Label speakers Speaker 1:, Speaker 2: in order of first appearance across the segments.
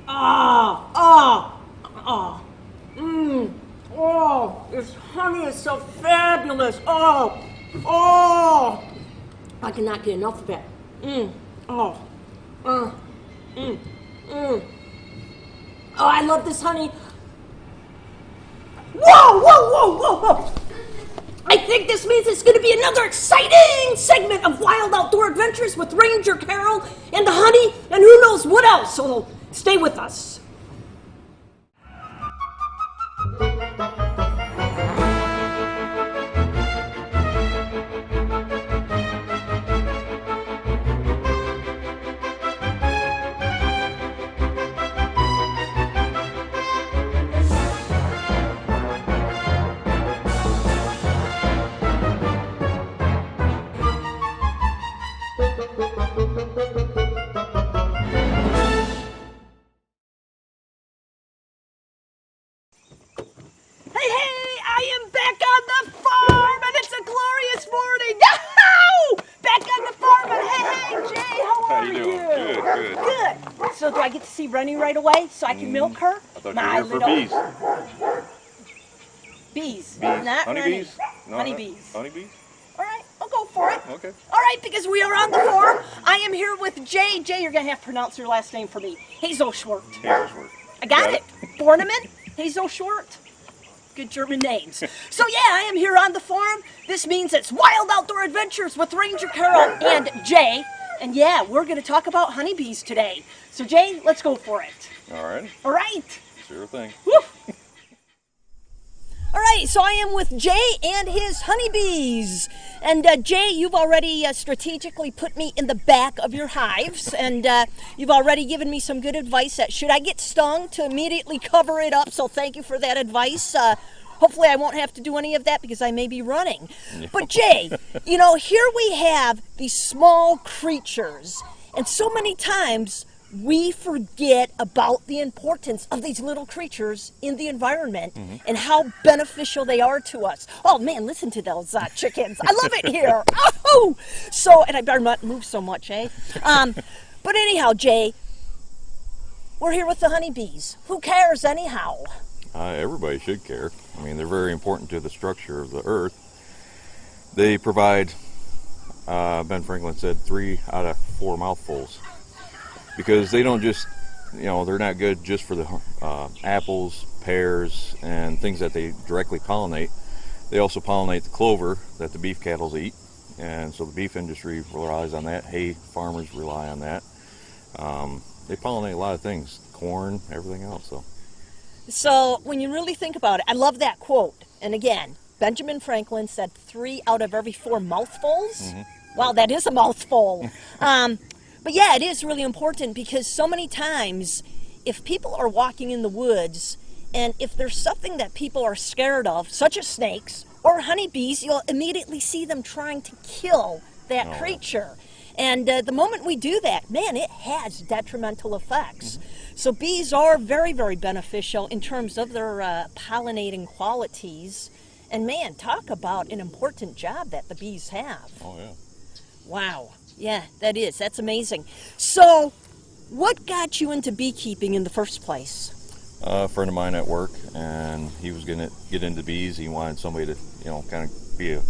Speaker 1: Ah, ah, ah. Oh, this honey is so fabulous. Oh, oh. I cannot get enough of it. Oh, oh, I love this honey. Whoa, whoa, whoa, whoa, whoa. I think this means it's going to be another exciting segment of Wild Outdoor Adventures with Ranger Carol and the honey and who knows what else. So stay with us. So do I get to see Rennie right away so I can milk her?
Speaker 2: I thought you were here for bees.
Speaker 1: Bees.
Speaker 2: Bees.
Speaker 1: Not
Speaker 2: Honeybees? No,
Speaker 1: honeybees.
Speaker 2: Honeybees?
Speaker 1: All right, I'll go for it.
Speaker 2: Okay.
Speaker 1: All right, because we are on the farm. I am here with Jay. Jay, you're going to have to pronounce your last name for me. Heselschwerdt.
Speaker 2: Heselschwerdt.
Speaker 1: I got it. Bornemann, Heselschwerdt. Good German names. So yeah, I am here on the farm. This means it's Wild Outdoor Adventures with Ranger Carol and Jay. And yeah, we're going to talk about honeybees today. So Jay, let's go for it.
Speaker 2: All right.
Speaker 1: All right.
Speaker 2: Sure thing.
Speaker 1: Woo. All right, so I am with Jay and his honeybees. And Jay, you've already strategically put me in the back of your hives, and you've already given me some good advice that should I get stung to immediately cover it up, so thank you for that advice. Hopefully I won't have to do any of that because I may be running. But Jay, you know, here we have these small creatures, and so many times we forget about the importance of these little creatures in the environment and how beneficial they are to us. Oh man, listen to those chickens. I love it here. Oh! So, and I better not move so much, eh? But anyhow, Jay, we're here with the honeybees. Who cares anyhow?
Speaker 2: Everybody should care. I mean, they're very important to the structure of the earth. They provide, Ben Franklin said, 3 out of 4 mouthfuls. Because they don't just, you know, they're not good just for the apples, pears, and things that they directly pollinate. They also pollinate the clover that the beef cattle eat. And so the beef industry relies on that. Hay farmers rely on that. They pollinate a lot of things, corn, everything else.
Speaker 1: So when you really think about it, I love that quote. And again, Benjamin Franklin said 3 out of every 4 mouthfuls. Wow, that is a mouthful. But yeah, it is really important because so many times if people are walking in the woods and if there's something that people are scared of, such as snakes or honeybees, you'll immediately see them trying to kill that creature. And the moment we do that, man, it has detrimental effects. So bees are very, very beneficial in terms of their pollinating qualities. And man, talk about an important job that the bees have.
Speaker 2: Oh, yeah.
Speaker 1: Wow. Yeah, that's amazing. So what got you into beekeeping in the first place?
Speaker 2: A friend of mine at work, and he was going to get into bees. He wanted somebody to, you know, kind of be a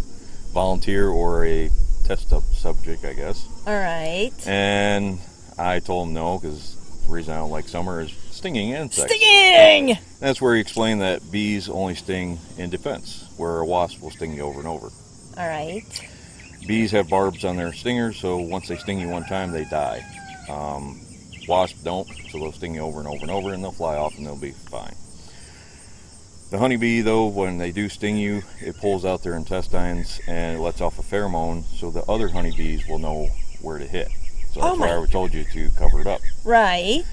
Speaker 2: volunteer or a test subject, I guess.
Speaker 1: All right.
Speaker 2: And I told him no, because the reason I don't like summer is stinging insects.
Speaker 1: Stinging!
Speaker 2: That's where he explained that bees only sting in defense, where a wasp will sting you over and over.
Speaker 1: All right.
Speaker 2: Bees have barbs on their stingers, so once they sting you one time, they die. Wasps don't, so they'll sting you over and over and over, and they'll fly off and they'll be fine. The honeybee, though, when they do sting you, it pulls out their intestines and it lets off a pheromone, so the other honeybees will know where to hit. So that's why I told you to cover it up.
Speaker 1: Right.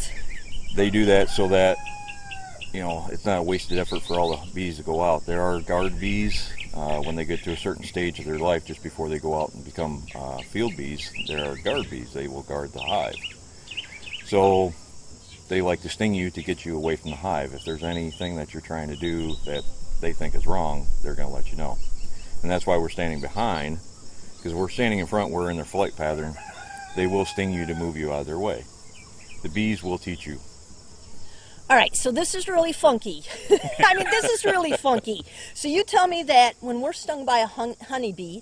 Speaker 2: They do that so that, you know, it's not a wasted effort for all the bees to go out. There are guard bees. When they get to a certain stage of their life, just before they go out and become field bees, there are guard bees. They will guard the hive. So they like to sting you to get you away from the hive. If there's anything that you're trying to do that they think is wrong, they're going to let you know. And that's why we're standing behind, because we're standing in front, we're in their flight pattern. They will sting you to move you out of their way. The bees will teach you.
Speaker 1: All right, so this is really funky. I mean, this is really funky. So you tell me that when we're stung by a honeybee,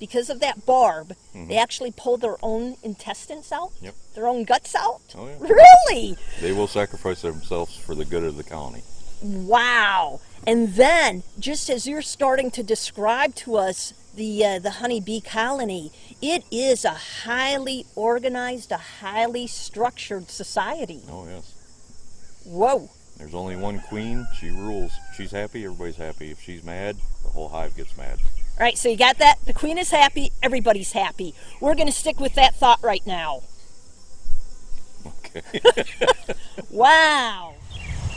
Speaker 1: because of that barb, they actually pull their own intestines out?
Speaker 2: Yep.
Speaker 1: Their own guts out?
Speaker 2: Oh, yeah.
Speaker 1: Really?
Speaker 2: They will sacrifice themselves for the good of the colony.
Speaker 1: Wow. And then, just as you're starting to describe to us the honeybee colony, it is a highly organized, a highly structured society.
Speaker 2: Oh, yes.
Speaker 1: Whoa.
Speaker 2: There's only one queen. She rules. If she's happy, everybody's happy. If she's mad, the whole hive gets mad.
Speaker 1: All right, so you got that? The queen is happy, everybody's happy. We're going to stick with that thought right now.
Speaker 2: Okay.
Speaker 1: Wow.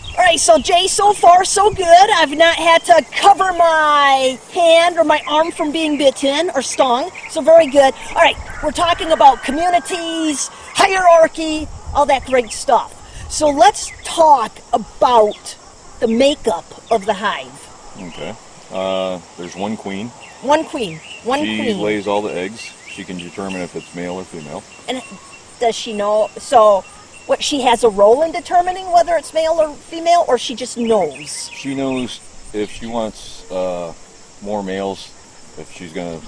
Speaker 1: All right, so Jay, so far so good. I've not had to cover my hand or my arm from being bitten or stung, so very good. All right, we're talking about communities, hierarchy, all that great stuff. So let's talk about the makeup of the hive.
Speaker 2: Okay. There's one queen.
Speaker 1: One queen.
Speaker 2: She lays all the eggs. She can determine if it's male or female.
Speaker 1: And does she know? So, what, she has a role in determining whether it's male or female, or she just knows?
Speaker 2: She knows if she wants more males, if she's going to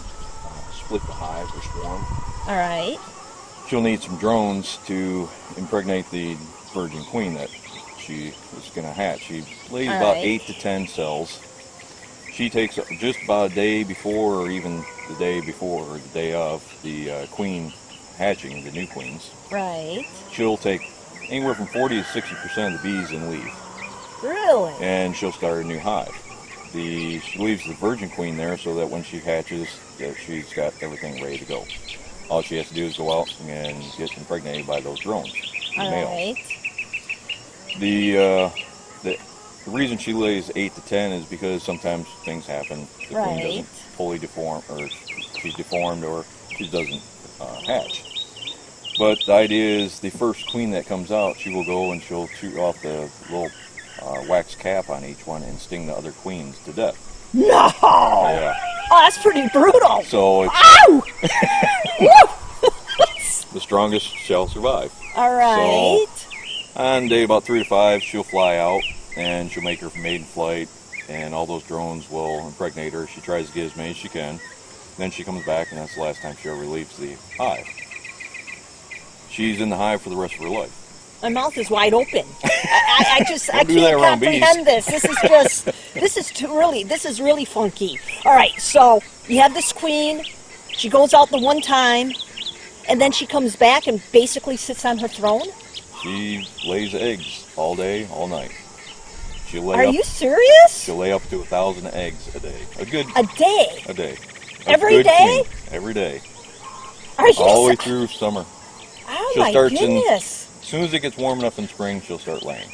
Speaker 2: split the hive or swarm.
Speaker 1: All right.
Speaker 2: She'll need some drones to impregnate the virgin queen that she is going to hatch. She lays about 8 to 10 cells. She takes just about a day before, or even the day before, or the day of the queen hatching, the new queens.
Speaker 1: Right.
Speaker 2: She'll take anywhere from 40 to 60% of the bees and leave.
Speaker 1: Really?
Speaker 2: And she'll start a new hive. She leaves the virgin queen there so that when she hatches, that she's got everything ready to go. All she has to do is go out and get impregnated by those drones.
Speaker 1: All right.
Speaker 2: The reason she lays 8 to 10 is because sometimes things happen. The queen doesn't fully deform, or she's deformed, or she doesn't hatch. But the idea is the first queen that comes out, she will go and she'll shoot off the little wax cap on each one and sting the other queens to death.
Speaker 1: No!
Speaker 2: Yeah.
Speaker 1: Oh, that's pretty brutal.
Speaker 2: So it's,
Speaker 1: ow!
Speaker 2: the strongest shall survive.
Speaker 1: All right.
Speaker 2: So, on day about 3 to 5, she'll fly out and she'll make her maiden flight, and all those drones will impregnate her. She tries to get as many as she can. Then she comes back, and that's the last time she ever leaves the hive. She's in the hive for the rest of her life.
Speaker 1: My mouth is wide open. I can't comprehend this. This is really funky. All right, so you have this queen. She goes out the one time, and then she comes back and basically sits on her throne.
Speaker 2: She lays eggs all day, all night.
Speaker 1: Are you serious?
Speaker 2: She'll lay up to 1,000 eggs a day. A
Speaker 1: day.
Speaker 2: A day.
Speaker 1: Every day?
Speaker 2: Queen, every day.
Speaker 1: Are you
Speaker 2: all the way through summer.
Speaker 1: Oh my goodness.
Speaker 2: As soon as it gets warm enough in spring, she'll start laying.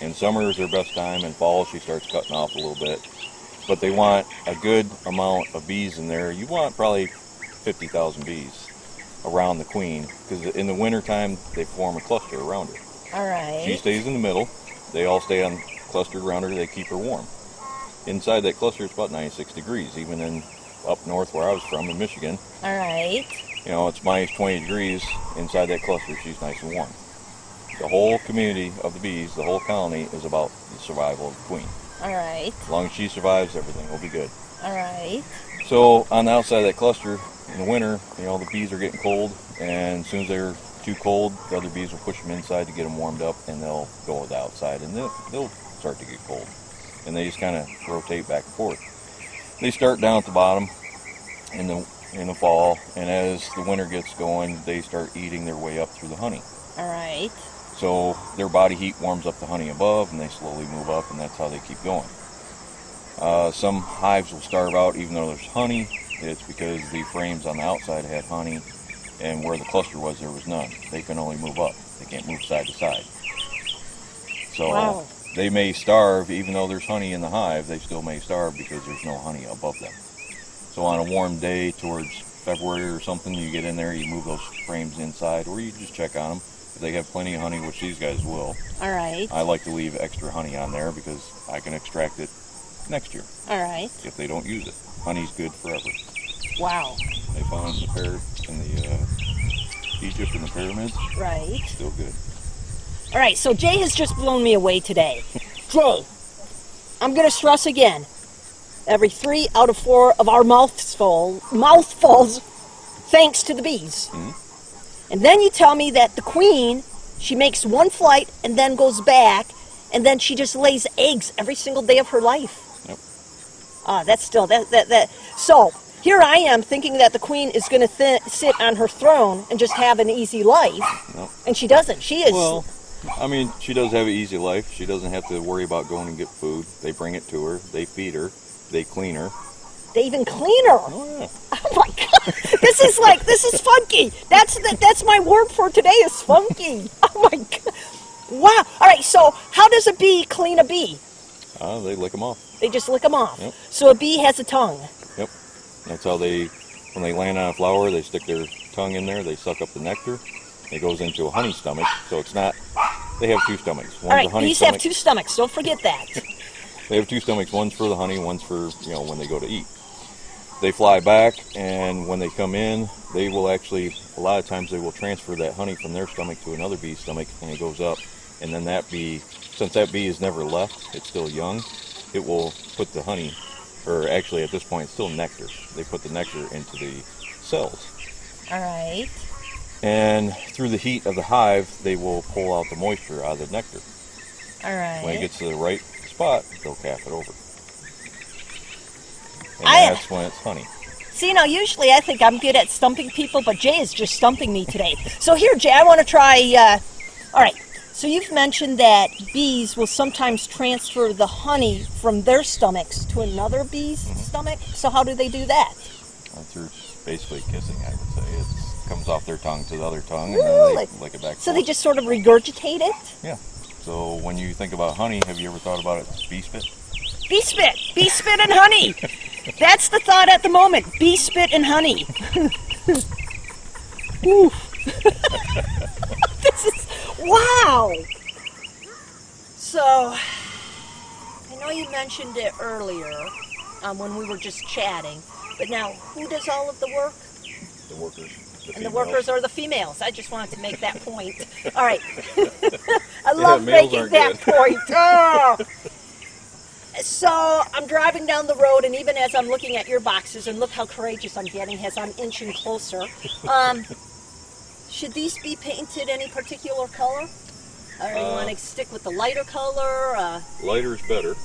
Speaker 2: In summer is her best time. In fall, she starts cutting off a little bit. But they want a good amount of bees in there. You want probably 50,000 bees around the queen, because in the wintertime, they form a cluster around her.
Speaker 1: All right.
Speaker 2: She stays in the middle. They all stay clustered around her. They keep her warm. Inside that cluster, it's about 96 degrees, even in up north where I was from in Michigan.
Speaker 1: All right.
Speaker 2: You know, it's minus 20 degrees inside that cluster. She's nice and warm. The whole community of the bees, the whole colony, is about the survival of the queen.
Speaker 1: All right.
Speaker 2: As long as she survives, everything will be good.
Speaker 1: All right.
Speaker 2: So on the outside of that cluster, in the winter, you know, the bees are getting cold, and as soon as they're too cold, the other bees will push them inside to get them warmed up, and they'll go to the outside, and they'll start to get cold. And they just kind of rotate back and forth. They start down at the bottom in the fall, and as the winter gets going, they start eating their way up through the honey.
Speaker 1: All right.
Speaker 2: So their body heat warms up the honey above, and they slowly move up, and that's how they keep going. Some hives will starve out even though there's honey. It's because the frames on the outside had honey, and where the cluster was, there was none. They can only move up. They can't move side to side. So they may starve, even though there's honey in the hive, they still may starve because there's no honey above them. So on a warm day towards February or something, you get in there, you move those frames inside, or you just check on them. If they have plenty of honey, which these guys will.
Speaker 1: All right.
Speaker 2: I like to leave extra honey on there because I can extract it next year.
Speaker 1: All right.
Speaker 2: If they don't use it. Honey's good forever.
Speaker 1: Wow.
Speaker 2: They found in the Egypt and the pyramids.
Speaker 1: Right.
Speaker 2: Still good.
Speaker 1: All right, so Jay has just blown me away today. Jay, I'm going to stress again. Every 3 out of 4 of our mouthfuls, thanks to the bees. And then you tell me that the queen, she makes one flight and then goes back, and then she just lays eggs every single day of her life.
Speaker 2: Yep.
Speaker 1: That's still that. So here I am thinking that the queen is going to sit on her throne and just have an easy life,
Speaker 2: Nope.
Speaker 1: and she doesn't. She is.
Speaker 2: Well, I mean, she does have an easy life. She doesn't have to worry about going and get food. They bring it to her. They feed her. They clean her.
Speaker 1: They even clean her.
Speaker 2: Oh yeah.
Speaker 1: Oh my God! This is funky. That's my word for today is funky. Oh my God! Wow. All right. So how does a bee clean a bee?
Speaker 2: They lick them off.
Speaker 1: They just lick them off.
Speaker 2: Yep.
Speaker 1: So a bee has a tongue.
Speaker 2: Yep. That's how when they land on a flower, they stick their tongue in there. They suck up the nectar. It goes into a honey stomach. So it's not. They have 2 stomachs. One's
Speaker 1: All right.
Speaker 2: a honey
Speaker 1: Bees
Speaker 2: stomach.
Speaker 1: have 2 stomachs. Don't forget that.
Speaker 2: They have 2 stomachs. One's for the honey. One's for when they go to eat. They fly back, and when they come in, they will actually, a lot of times they will transfer that honey from their stomach to another bee's stomach, and it goes up. And then that bee, since that bee is never left, it's still young, it will put the honey, or actually at this point it's still nectar. They put the nectar into the cells.
Speaker 1: All right.
Speaker 2: And through the heat of the hive, they will pull out the moisture out of the nectar.
Speaker 1: All right.
Speaker 2: When it gets to the right spot, they'll cap it over. And that's when it's honey.
Speaker 1: See, now usually I think I'm good at stumping people, but Jay is just stumping me today. So here, Jay, I want to try. All right. So you've mentioned that bees will sometimes transfer the honey from their stomachs to another bee's stomach. So how do they do that?
Speaker 2: Through basically kissing, I would say. It comes off their tongue to the other tongue, and
Speaker 1: Really?
Speaker 2: then they lick it back.
Speaker 1: So they just sort of regurgitate it?
Speaker 2: Yeah. So when you think about honey, have you ever thought about it as bee spit?
Speaker 1: Bee spit and honey. That's the thought at the moment. Bee spit and honey. Ooh. This is wow. So I know you mentioned it earlier when we were just chatting, but now who does all of the work?
Speaker 2: The workers.
Speaker 1: And the workers are the females. I just wanted to make that point. All right. I love making that point. Oh. So I'm driving down the road, and even as I'm looking at your boxes, and look how courageous I'm getting as I'm inching closer, should these be painted any particular color? Or you want to stick with the lighter color?
Speaker 2: Lighter is better.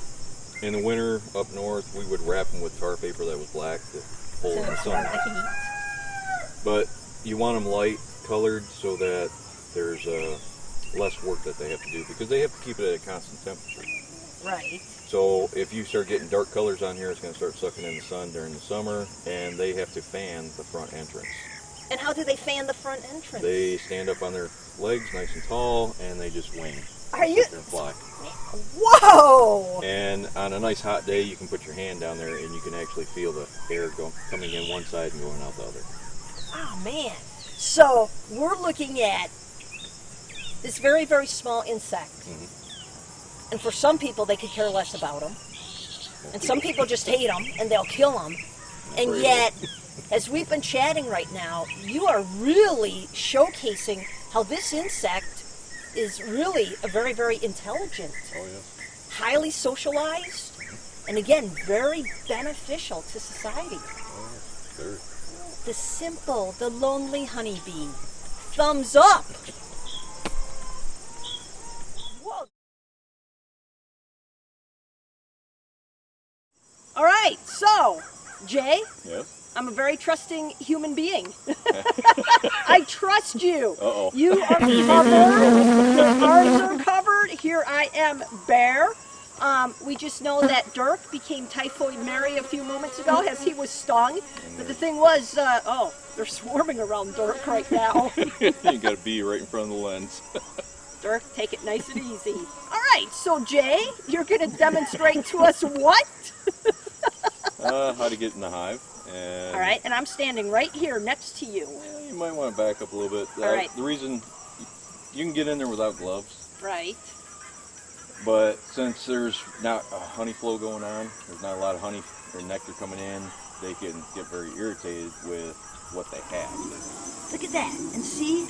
Speaker 2: In the winter up north, we would wrap them with tar paper that was black to hold in the sun. But you want them light colored so that there's less work that they have to do, because they have to keep it at a constant temperature.
Speaker 1: Right.
Speaker 2: So if you start getting dark colors on here, it's going to start sucking in the sun during the summer, and they have to fan the front entrance.
Speaker 1: And how do they fan the front entrance?
Speaker 2: They stand up on their legs nice and tall, and they just wing.
Speaker 1: Are you?
Speaker 2: And fly.
Speaker 1: Whoa!
Speaker 2: And on a nice hot day, you can put your hand down there, and you can actually feel the air coming in one side and going out the other.
Speaker 1: Oh, man. So we're looking at this very, very small insect. And for some people, they could care less about them. And some people just hate them, and they'll kill them. And yet, as we've been chatting right now, you are really showcasing how this insect is really a very, very intelligent, highly socialized, and again, very beneficial to society. The simple, the lonely honeybee. Thumbs up! Whoa. All right, so, Jay,
Speaker 2: Yes?
Speaker 1: I'm a very trusting human being. I trust you.
Speaker 2: Uh-oh.
Speaker 1: You are covered. Your arms are covered. Here I am bare. We just know that Dirk became Typhoid Mary a few moments ago as he was stung. But the thing was, they're swarming around Dirk right now.
Speaker 2: You got a bee right in front of the lens.
Speaker 1: Dirk, take it nice and easy. All right, so Jay, you're going to demonstrate to us what?
Speaker 2: How to get in the hive. And
Speaker 1: All right, and I'm standing right here next to you.
Speaker 2: you might want to back up a little bit.
Speaker 1: All right.
Speaker 2: The reason you can get in there without gloves,
Speaker 1: Right.
Speaker 2: but since there's not a honey flow going on, there's not a lot of honey or nectar coming in, they can get very irritated with what they have.
Speaker 1: Look at that, and see,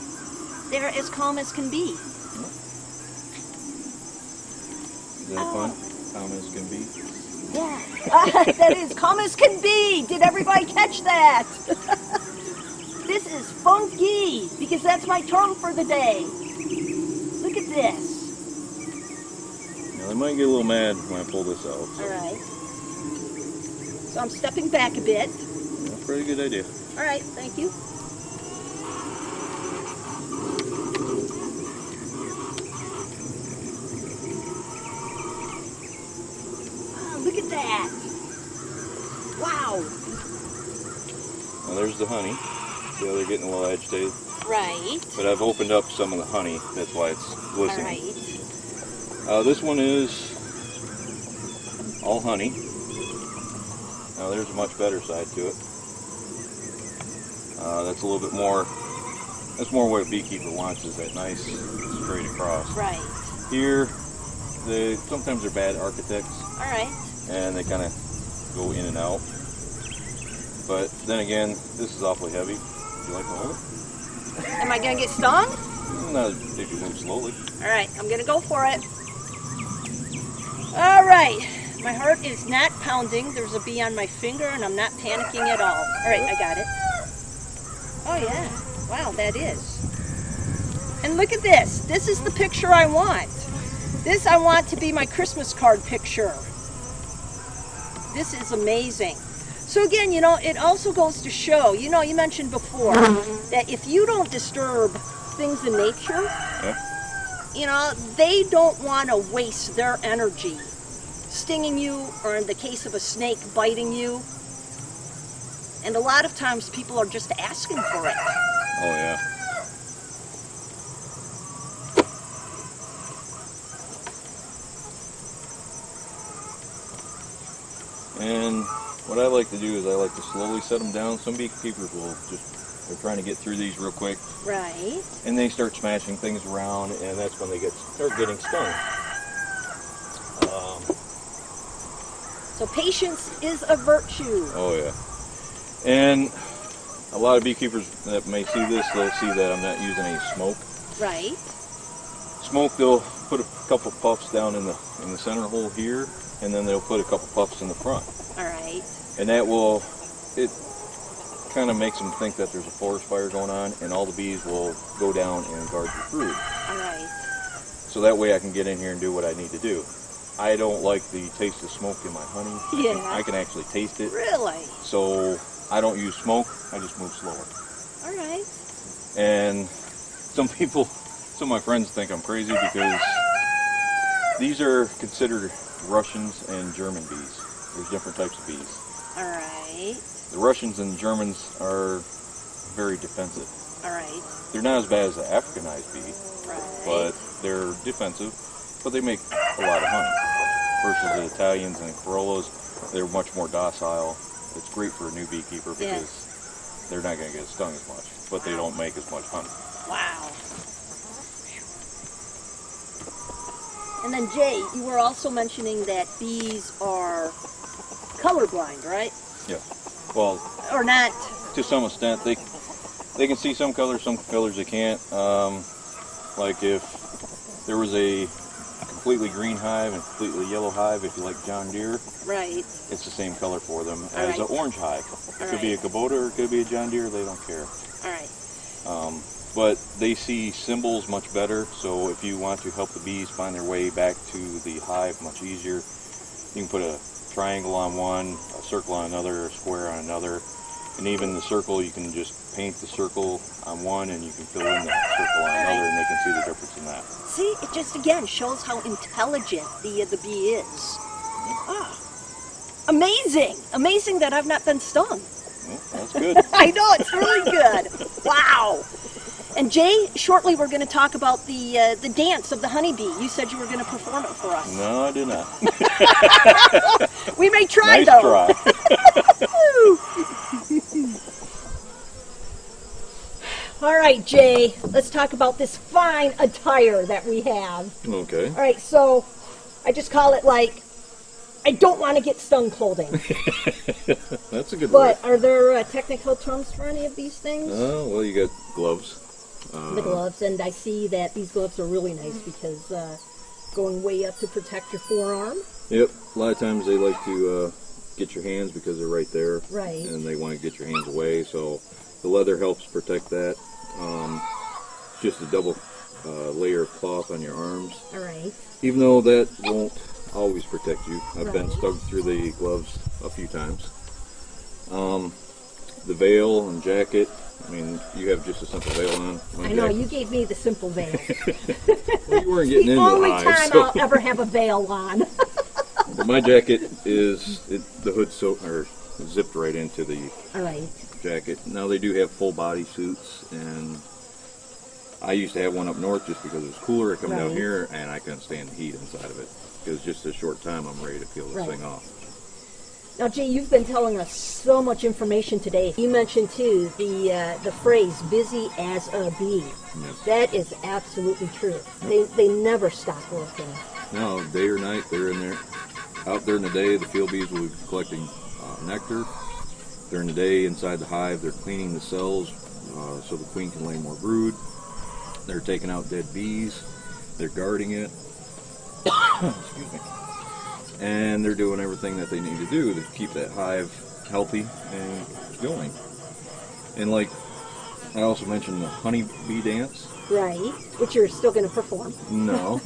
Speaker 1: they're as calm as can be.
Speaker 2: Is that fun? Calm as can be.
Speaker 1: Yeah, that is calm as can be. Did everybody catch that? This is funky, because that's my term for the day. Look at this.
Speaker 2: Now they might get a little mad when I pull this out. So.
Speaker 1: All right. So I'm stepping back a bit.
Speaker 2: Yeah, pretty good idea.
Speaker 1: All right, thank you. Oh, look at that. Wow.
Speaker 2: Now there's the honey. See how they're getting a little agitated?
Speaker 1: Right.
Speaker 2: But I've opened up some of the honey. That's why it's glistening.
Speaker 1: All right.
Speaker 2: This one is all honey. Now there's a much better side to it. That's a little bit more, that's more what a beekeeper wants, is that nice straight across.
Speaker 1: Right.
Speaker 2: Here, sometimes they're bad architects.
Speaker 1: All right.
Speaker 2: And they kind of go in and out. But then again, this is awfully heavy. Would you like to hold it?
Speaker 1: Am I going to get stung?
Speaker 2: No, if you move slowly.
Speaker 1: All right, I'm going to go for it. All right. My heart is not pounding. There's a bee on my finger, and I'm not panicking at all. All right, I got it. Oh, yeah. Wow, that is. And look at this. This is the picture I want. This I want to be my Christmas card picture. This is amazing. So again, you know, it also goes to show, you know, you mentioned before that if you don't disturb things in nature,
Speaker 2: Yeah.
Speaker 1: you know, they don't want to waste their energy stinging you, or in the case of a snake, biting you. And a lot of times people are just asking for it.
Speaker 2: Oh, yeah. And what I like to do is I like to slowly set them down. Some beekeepers will they're trying to get through these real quick.
Speaker 1: Right.
Speaker 2: And they start smashing things around, and that's when they start getting stung.
Speaker 1: So patience is a virtue.
Speaker 2: Oh, yeah. And a lot of beekeepers that may see this, they'll see that I'm not using any smoke.
Speaker 1: Right.
Speaker 2: Smoke, they'll put a couple puffs down in the center hole here, and then they'll put a couple puffs in the front.
Speaker 1: All right.
Speaker 2: And that it kind of makes them think that there's a forest fire going on, and all the bees will go down and guard the brood.
Speaker 1: All right.
Speaker 2: So that way I can get in here and do what I need to do. I don't like the taste of smoke in my honey.
Speaker 1: Yeah.
Speaker 2: I can actually taste it.
Speaker 1: Really?
Speaker 2: So I don't use smoke, I just move slower.
Speaker 1: All right.
Speaker 2: And some of my friends think I'm crazy because these are considered Russians and German bees. There's different types of bees.
Speaker 1: All right.
Speaker 2: The Russians and Germans are very defensive.
Speaker 1: All right.
Speaker 2: They're not as bad as the Africanized bee,
Speaker 1: Right.
Speaker 2: but they're defensive, but they make a lot of honey. Versus the Italians and Corollas, they're much more docile. It's great for a new beekeeper because they're not going to get stung as much, but they don't make as much honey.
Speaker 1: Wow. And then Jay, you were also mentioning that bees are colorblind, right?
Speaker 2: Yeah. Well,
Speaker 1: Or not?
Speaker 2: to some extent, they can see some colors they can't. Like if there was a completely green hive and completely yellow hive, if you like John Deere,
Speaker 1: Right.
Speaker 2: it's the same color for them
Speaker 1: All
Speaker 2: as
Speaker 1: right.
Speaker 2: an orange hive. It
Speaker 1: All
Speaker 2: could be a
Speaker 1: right.
Speaker 2: Kubota or it could be a John Deere, they don't care.
Speaker 1: All right.
Speaker 2: But they see symbols much better, so if you want to help the bees find their way back to the hive much easier, you can put a triangle on one, a circle on another, a square on another, and even the circle, you can just paint the circle on one and you can fill in the circle on another, and they can see the difference in that.
Speaker 1: See, it just again shows how intelligent the bee is. Ah, amazing! Amazing that I've not been stung.
Speaker 2: Well, that's good.
Speaker 1: I know, it's really good. Wow. And Jay, shortly we're going to talk about the dance of the honeybee. You said you were going to perform it for us.
Speaker 2: No, I did not.
Speaker 1: We may try,
Speaker 2: Nice
Speaker 1: though.
Speaker 2: try.
Speaker 1: All right, Jay, let's talk about this fine attire that we have.
Speaker 2: Okay.
Speaker 1: All right, so I just call it like, I don't want to get stung clothing.
Speaker 2: That's a good word.
Speaker 1: But are there technical terms for any of these things?
Speaker 2: Well, you got gloves.
Speaker 1: The gloves, and I see that these gloves are really nice because going way up to protect your forearm.
Speaker 2: Yep. A lot of times they like to get your hands because they're right there.
Speaker 1: Right.
Speaker 2: And they want to get your hands away, so the leather helps protect that. Just a double layer of cloth on your arms.
Speaker 1: All right.
Speaker 2: Even though that won't always protect you. I've been
Speaker 1: Right.
Speaker 2: stuck through the gloves a few times. The veil and jacket, I mean, you have just a simple veil on.
Speaker 1: I know, you gave me the simple veil.
Speaker 2: Well, you weren't getting
Speaker 1: The
Speaker 2: into
Speaker 1: only
Speaker 2: the hive,
Speaker 1: time
Speaker 2: so.
Speaker 1: I'll ever have a veil on.
Speaker 2: But my jacket is, the hood's zipped right into the
Speaker 1: All right.
Speaker 2: jacket. Now they do have full body suits, and I used to have one up north just because it was cooler. I come down
Speaker 1: Right.
Speaker 2: here and I couldn't stand the heat inside of it. It was just a short time I'm ready to peel this
Speaker 1: Right.
Speaker 2: thing off.
Speaker 1: Now, Jay, you've been telling us so much information today. You mentioned, too, the phrase, busy as a bee.
Speaker 2: Yes.
Speaker 1: That is absolutely true. They never stop working.
Speaker 2: No, day or night, they're in there. Out during the day, the field bees will be collecting nectar. During the day, inside the hive, they're cleaning the cells so the queen can lay more brood. They're taking out dead bees. They're guarding it. Excuse me. And they're doing everything that they need to do to keep that hive healthy and going. And like I also mentioned the honeybee dance.
Speaker 1: Right. Which you're still going to perform.
Speaker 2: No.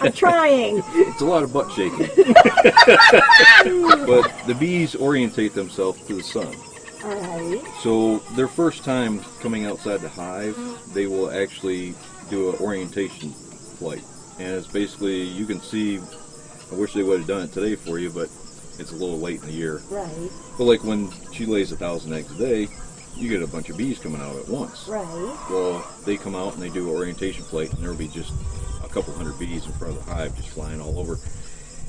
Speaker 1: I'm trying.
Speaker 2: It's a lot of butt shaking. But the bees orientate themselves to the sun.
Speaker 1: All right.
Speaker 2: So their first time coming outside the hive, they will actually do an orientation flight. And it's basically, you can see, I wish they would have done it today for you, but it's a little late in the year.
Speaker 1: Right.
Speaker 2: But like when she lays 1,000 eggs a day, you get a bunch of bees coming out at once.
Speaker 1: Right.
Speaker 2: Well, they come out and they do an orientation flight, and there'll be just a couple hundred bees in front of the hive just flying all over.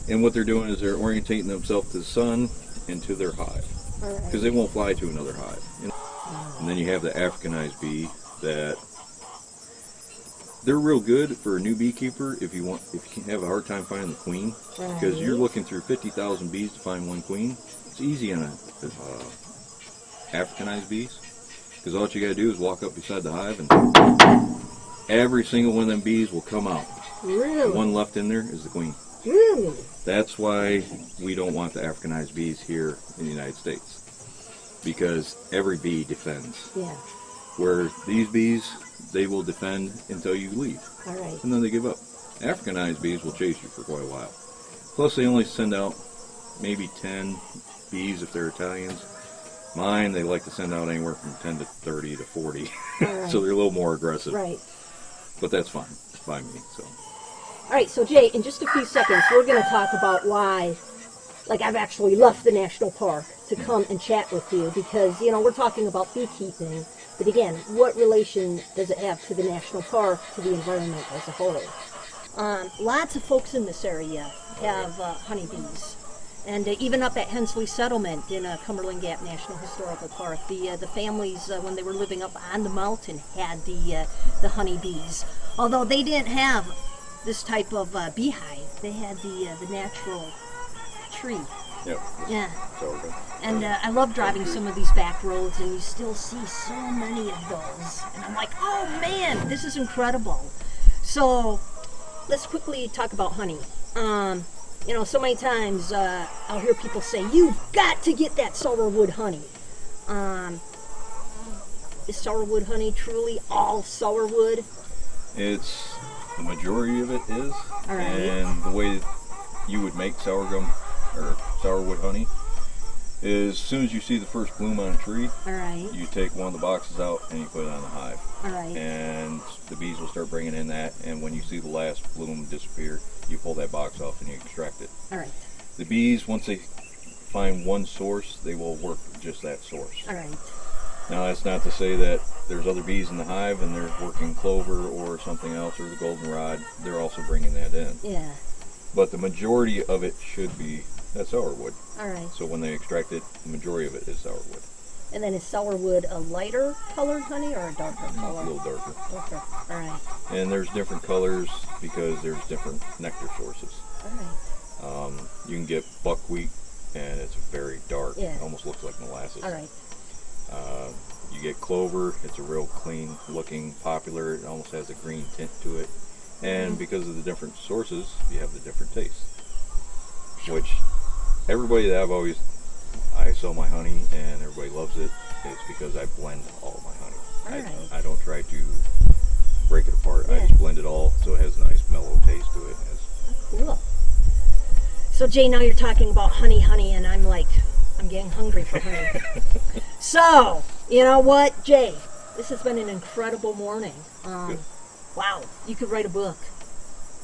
Speaker 2: And what they're doing is they're orientating themselves to the sun and to their hive.
Speaker 1: All right.
Speaker 2: Because they won't fly to another hive. And then you have the Africanized bee that they're real good for a new beekeeper if you have a hard time finding the queen. Because you're looking through 50,000 bees to find one queen. It's easy on a Africanized bees. Because all you got to do is walk up beside the hive and every single one of them bees will come out.
Speaker 1: Really?
Speaker 2: The one left in there is the queen.
Speaker 1: Really?
Speaker 2: That's why we don't want the Africanized bees here in the United States. Because every bee defends.
Speaker 1: Yeah.
Speaker 2: Where these bees, they will defend until you leave.
Speaker 1: All right.
Speaker 2: And then they give up. Africanized bees will chase you for quite a while. Plus they only send out maybe 10 bees if they're Italians. Mine, they like to send out anywhere from 10 to 30 to 40.
Speaker 1: Right.
Speaker 2: So they're a little more aggressive.
Speaker 1: Right.
Speaker 2: But that's fine by me. So.
Speaker 1: All right, so Jay, in just a few seconds, we're going to talk about why, like, I've actually left the national park to come and chat with you because, you know, we're talking about beekeeping, but again, what relation does it have to the national park, to the environment as a whole? Lots of folks in this area have honeybees. And even up at Hensley Settlement in Cumberland Gap National Historical Park, the families, when they were living up on the mountain, had the honeybees. Although they didn't have this type of beehive, they had the natural tree.
Speaker 2: Yep.
Speaker 1: Yeah.
Speaker 2: So,
Speaker 1: And I love driving some of these back roads, and you still see so many of those. And I'm like, oh man, this is incredible. So let's quickly talk about honey. You know, so many times I'll hear people say, you've got to get that sourwood honey. Is sourwood honey truly all sourwood?
Speaker 2: it's, the majority of it is.
Speaker 1: All right.
Speaker 2: And the way you would make sorghum or sourwood honey is as soon as you see the first bloom on a tree,
Speaker 1: All right.
Speaker 2: you take one of the boxes out and you put it on the hive.
Speaker 1: All right.
Speaker 2: And the bees will start bringing in that, and when you see the last bloom disappear, you pull that box off and you extract it.
Speaker 1: All right.
Speaker 2: The bees, once they find one source, they will work with just that source.
Speaker 1: All right.
Speaker 2: Now that's not to say that there's other bees in the hive and they're working clover or something else, or the goldenrod. They're also bringing that in.
Speaker 1: Yeah.
Speaker 2: But the majority of it should be that sourwood.
Speaker 1: All right.
Speaker 2: So when they extract it, the majority of it is sourwood.
Speaker 1: And then is sourwood a lighter colored honey or a darker
Speaker 2: A
Speaker 1: color?
Speaker 2: little darker.
Speaker 1: Darker. All right.
Speaker 2: And there's different colors because there's different nectar sources.
Speaker 1: All right.
Speaker 2: You can get buckwheat, and it's very dark.
Speaker 1: Yeah.
Speaker 2: It almost looks like molasses.
Speaker 1: All right.
Speaker 2: You get clover. It's a real clean looking popular. It almost has a green tint to it. And because of the different sources, you have the different tastes. Which everybody that I sell my honey and everybody loves it, is because I blend all my honey.
Speaker 1: All right.
Speaker 2: I don't try to break it apart.
Speaker 1: Yeah.
Speaker 2: I just blend it all so it has a nice mellow taste to it.
Speaker 1: Cool. So Jay, now you're talking about honey, and I'm getting hungry for honey. So, you know what, Jay? This has been an incredible morning.
Speaker 2: Good.
Speaker 1: Wow, you could write a book.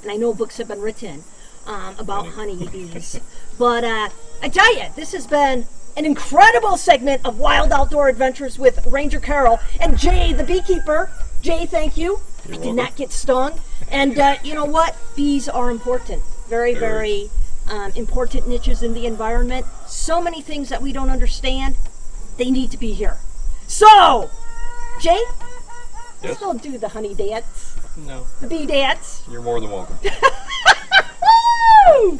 Speaker 1: And I know books have been written about honeybees. But I tell you, this has been an incredible segment of Wild Outdoor Adventures with Ranger Carol and Jay, the beekeeper. Jay, thank you.
Speaker 2: You're
Speaker 1: I did
Speaker 2: welcome.
Speaker 1: not get stung. And you know what? Bees are important. Very, very important niches in the environment. So many things that we don't understand. They need to be here. So, Jay, let's
Speaker 2: Yes?
Speaker 1: go do the honey dance,
Speaker 2: No.
Speaker 1: the bee dance.
Speaker 2: You're more than welcome.
Speaker 1: Woo!